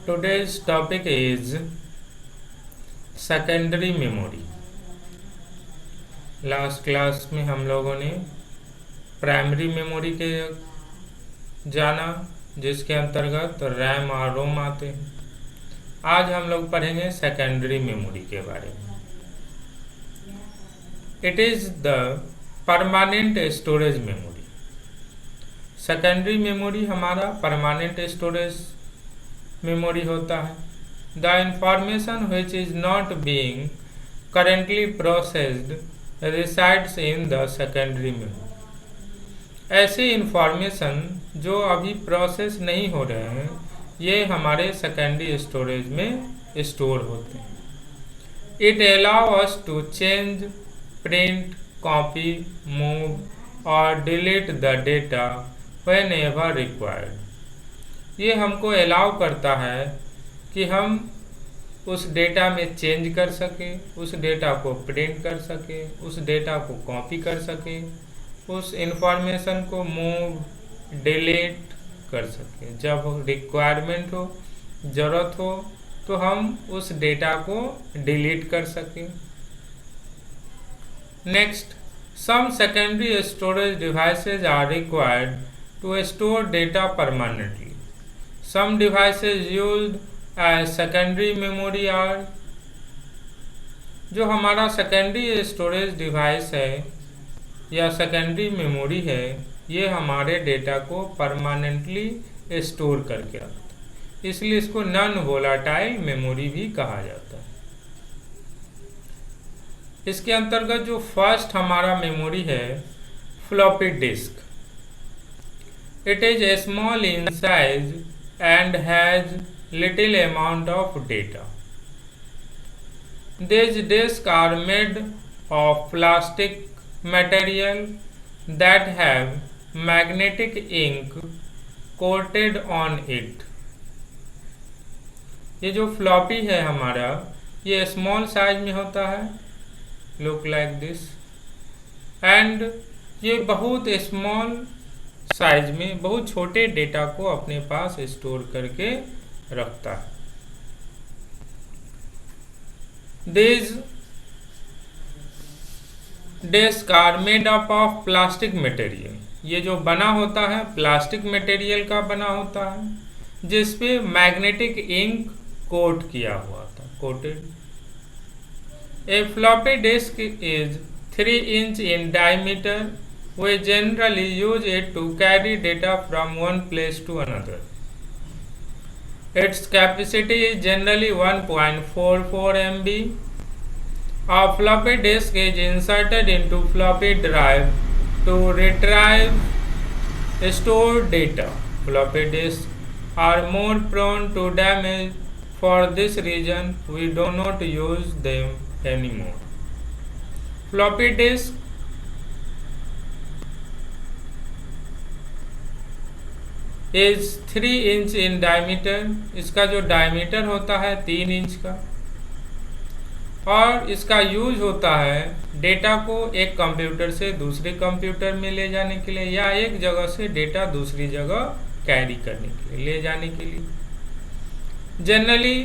Today's topic is secondary memory. Last class में हम लोगों ने प्राइमरी मेमोरी के जाना, जिसके अंतर्गत रैम और रोम आते हैं। आज हम लोग पढ़ेंगे सेकेंडरी मेमोरी के बारे में। It is the permanent storage memory. Secondary memory हमारा परमानेंट स्टोरेज मेमोरी होता है। The information which is not being currently processed resides in the secondary memory। ऐसे इंफॉर्मेशन जो अभी प्रोसेस नहीं हो रहे हैं, ये हमारे सेकेंडरी स्टोरेज में स्टोर होते हैं। It allow us to change, print, copy, move और delete the data whenever required. ये हमको अलाउ करता है कि हम उस डेटा में चेंज कर सके, उस डेटा को प्रिंट कर सके, उस डेटा को कॉपी कर सके, उस इंफॉर्मेशन को मूव, डिलीट कर सके। जब रिक्वायरमेंट हो, ज़रूरत हो, तो हम उस डेटा को डिलीट कर सकें। Next, some secondary storage devices are required to store data permanently. Some devices used secondary memory are, जो हमारा सेकेंडरी स्टोरेज डिवाइस है या सेकेंडरी मेमोरी है, ये हमारे डेटा को परमानेंटली स्टोर करके रखता है, इसलिए इसको नॉन वोलाटाइल मेमोरी भी कहा जाता है। इसके अंतर्गत जो फर्स्ट हमारा मेमोरी है, floppy disk. It is small in size and has little amount of data. These disks are made of plastic material that have magnetic ink coated on it. ये जो फ्लॉपी है हमारा, ये स्मॉल साइज में होता है, look like this, and ये बहुत स्मॉल साइज में बहुत छोटे डेटा को अपने पास स्टोर करके रखता है। These disks are made up of plastic material। ये जो बना होता है प्लास्टिक मटेरियल का बना होता है, जिसपे मैग्नेटिक इंक कोट किया हुआ था, coated. A floppy disk is 3 inch in diameter। We generally use it to carry data from one place to another। Its capacity is generally 1.44 MB। A floppy disk is inserted into floppy drive to retrieve stored data। Floppy disks are more prone to damage. For this reason, we do not use them anymore। Floppy disk is 3 inch in diameter. इसका जो diameter होता है 3 inch का, और इसका use होता है data को एक कंप्यूटर से दूसरे कंप्यूटर में ले जाने के लिए, या एक जगह से डेटा दूसरी जगह कैरी करने के लिए, ले जाने के लिए। जनरली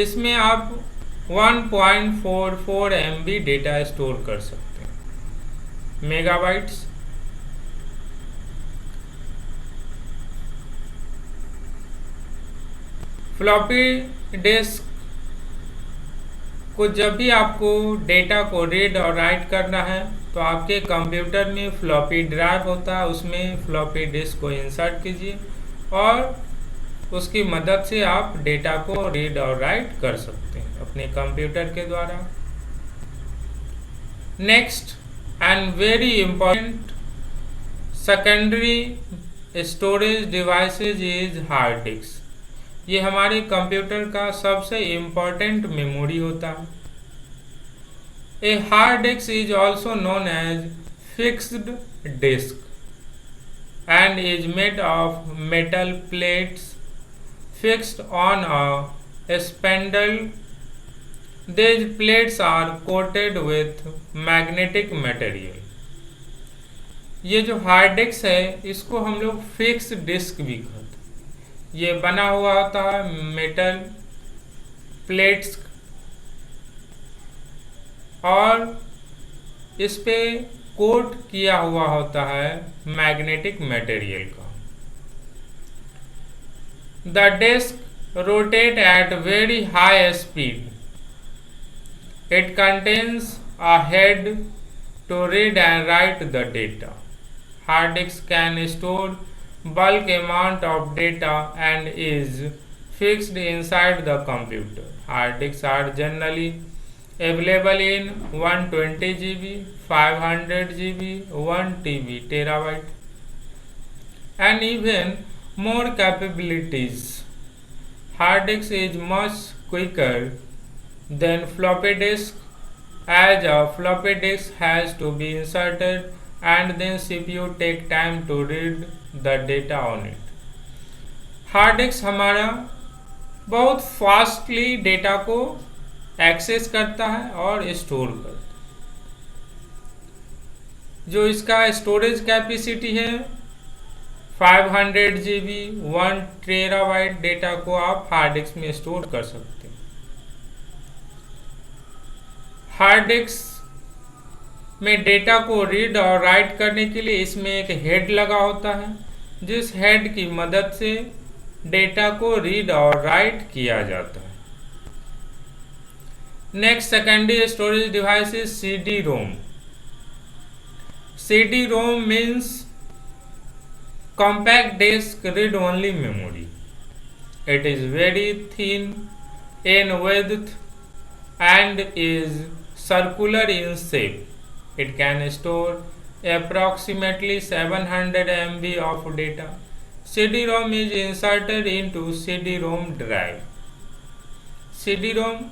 इसमें आप 1.44 MB डेटा स्टोर कर सकते हैं, मेगाबाइट्स। फ्लॉपी डिस्क को जब भी आपको डेटा को रीड और राइट करना है, तो आपके कंप्यूटर में फ्लॉपी ड्राइव होता है, उसमें फ्लॉपी डिस्क को इंसर्ट कीजिए और उसकी मदद से आप डेटा को रीड और राइट कर सकते हैं अपने कंप्यूटर के द्वारा। Next and very important secondary storage devices is hard disk. ये हमारे कंप्यूटर का सबसे इम्पोर्टेंट मेमोरी होता है। A hard disk is also known as fixed disk and is made of metal plates fixed on a spindle. These plates are coated with magnetic material। ये जो hard disk है, इसको हम लोग फिक्स डिस्क भी कहते हैं। ये बना हुआ होता है मेटल प्लेट्स और इस पे कोट किया हुआ होता है मैग्नेटिक मटेरियल का। The disk rotate at very high speed. It contains a head to read and write the data. Hard disk can store bulk amount of data and is fixed inside the computer. Hard disks are generally available in 120 GB, 500 GB, 1 TB, terabyte, and even more capabilities. Hard disk is much quicker than floppy disk, as a floppy disk has to be inserted and then CPU take time to read the data on it. Hard disk हमारा बहुत fastly data को access करता है और store करता है। जो इसका स्टोरेज कैपेसिटी है 500 GB, 1 टेराबाइट डेटा को आप हार्ड डिस्क में स्टोर कर सकते हैं। हार्ड डिस्क में डेटा को रीड और राइट करने के लिए इसमें एक हेड लगा होता है, जिस हेड की मदद से डेटा को रीड और राइट किया जाता है। Next secondary storage device is CD ROM. CD ROM means compact disc read only memory. It is very thin in width and is circular in shape. It can store approximately 700 MB of data. CD-ROM is inserted into CD-ROM drive. CD-ROM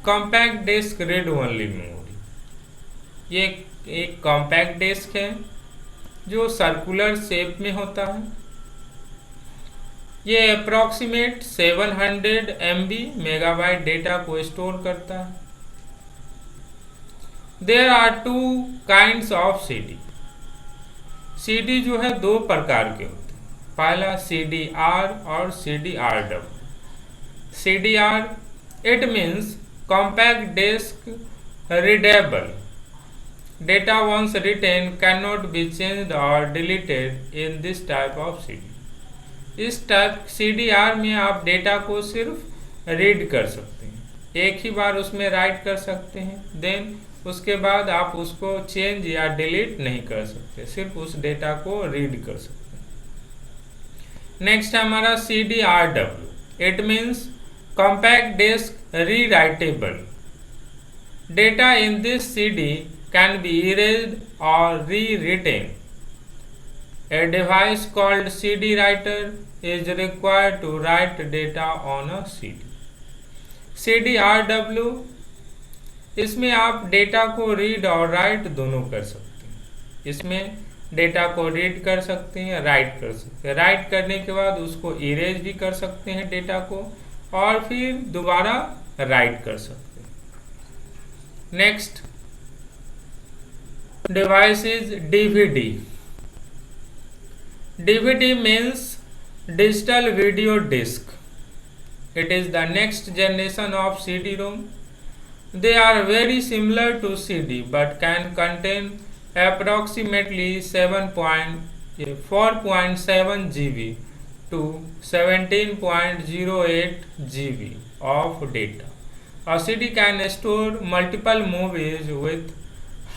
compact disk read only memory. ये एक compact disc है जो circular shape में होता है। ये approximate 700 MB megabyte data को store करता है। There are 2 kinds of CD। CD जो है 2 प्रकार के होते हैं। पहला CDR और CDRW। CDR it means compact disc readable. Data once written can not be changed और deleted in this type of CD। इस टाइप CDR में आप डेटा को सिर्फ रीड कर सकते हैं, एक ही बार उसमें राइट कर सकते हैं, देन उसके बाद आप उसको चेंज या डिलीट नहीं कर सकते, सिर्फ उस डेटा को रीड कर सकते हैं। नेक्स्ट है हमारा CDRW। It means compact disc rewritable. Data in this CD can be erased और rewritten. A device called CD writer is required to write data on a CD. CDRW इसमें आप data को read और right दोनों कर सकते हैं। इसमें डेटा को रीड कर सकते हैं, राइट कर सकते हैं। राइट करने के बाद उसको इरेज भी कर सकते हैं डेटा को, और फिर दोबारा राइट कर सकते हैं। Next device is DVD। DVD means digital video disc. It is the next generation of CD-ROM. They are very similar to CD but can contain approximately 4.7 GB to 17.08 GB of data. A CD can store multiple movies with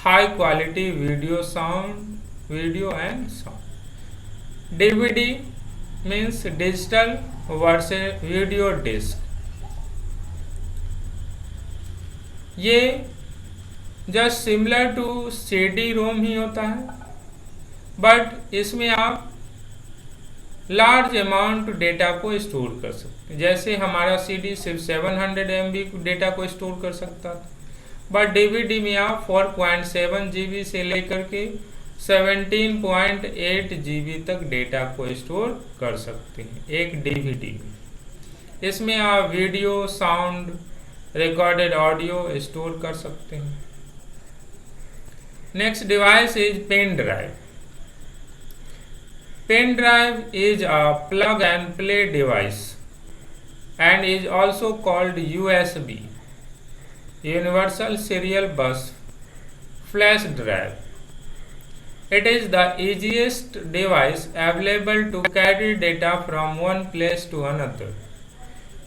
high quality video and sound. DVD means digital versus video disc। ये just similar to CD-ROM ही होता है, but इसमें आप large amount data को store कर सकते हैं। जैसे हमारा CD सिर्फ 700 MB डेटा को स्टोर कर सकता था, बट DVD में आप 4.7 GB से लेकर के 17.8 GB तक डेटा को स्टोर कर सकते हैं एक DVD में। इसमें आप video, sound, recorded audio store कर सकते हैं। Next device is pen drive. Pen drive is a plug and play device and is also called USB, Universal Serial Bus Flash Drive. It is the easiest device available to carry data from one place to another.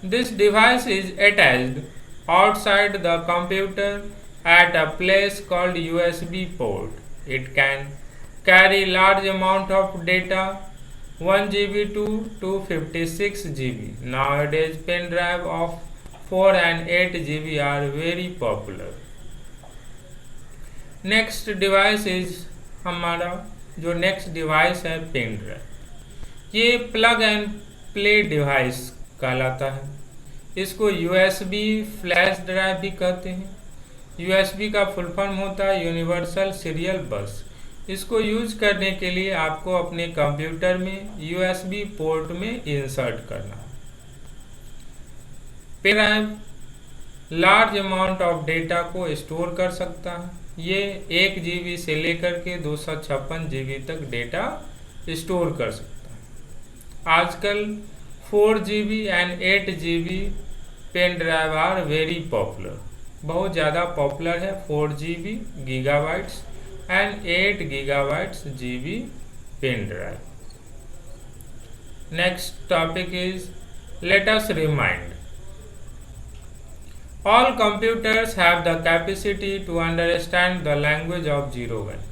This device is attached outside the computer at a place called USB port. It can carry large amount of data, 1 GB to 256 GB. Nowadays pen drive of 4 and 8 GB are very popular. Next device is हमारा जो next device है pen drive. ये plug and play device कहलाता है। इसको USB flash drive भी कहते हैं। USB का फुल फॉर्म होता है यूनिवर्सल सीरियल बस। इसको यूज करने के लिए आपको अपने कंप्यूटर में USB पोर्ट में इंसर्ट करना है। Pen drive large amount of data को स्टोर कर सकता है। ये 1 GB से लेकर के 256 GB तक डेटा स्टोर कर सकता है। आजकल 4 GB एंड 8 GB pen drive are very popular, बहुत ज़्यादा पॉपुलर है। 4 GB gigabytes and 8 gigabytes GB pen drive. Next topic is let us remind All computers have the capacity to understand the language of 0 1।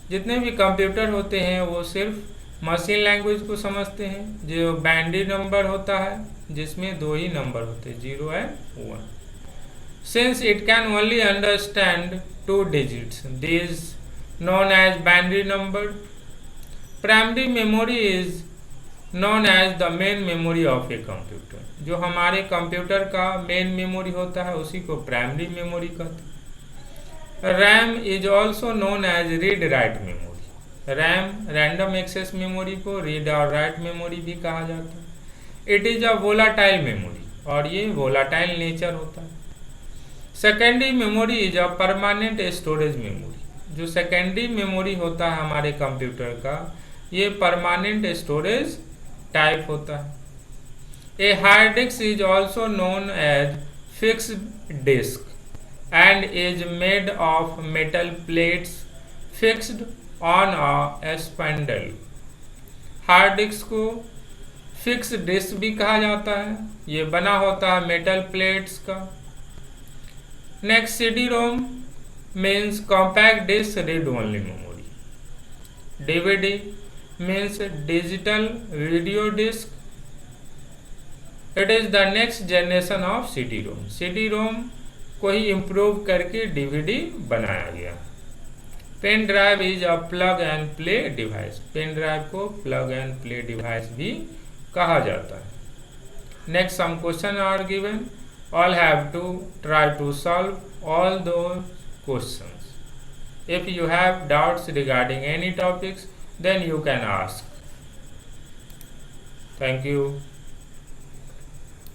जितने भी computer होते हैं वो सिर्फ machine language को समझते हैं, जो बाइनरी नंबर होता है जिसमें 2 ही नंबर होते हैं 0 and 1। Since it can only understand 2 digits, this known as binary number। Primary memory is known as the main memory of a computer। जो हमारे कंप्यूटर का मेन मेमोरी होता है उसी को प्राइमरी मेमोरी कहते हैं। RAM is also known as read write memory. RAM random access memory को रीड और राइट मेमोरी भी कहा जाता है। It is a volatile memory और ये वोलाटाइल नेचर होता है। Secondary memory is a permanent storage memory. जो सेकेंडरी मेमोरी होता है हमारे कंप्यूटर का ये परमानेंट स्टोरेज टाइप होता है। A hard disk is also known as fixed disk and is made of metal plates fixed on a spindle। Hard disk को fix disk भी कहा जाता है, ये बना होता है मेटल प्लेट्स का। Next CD-ROM means compact disc read only memory. DVD means digital video disk. It is the next generation of CD-ROM। CD-ROM को ही इम्प्रूव करके DVD बनाया गया। Pen drive is a plug and play device. Pen drive को plug and play device भी कहा जाता है। Next some question are given, all have to try to solve all those questions. If you have doubts regarding any topics then you can ask. Thank you.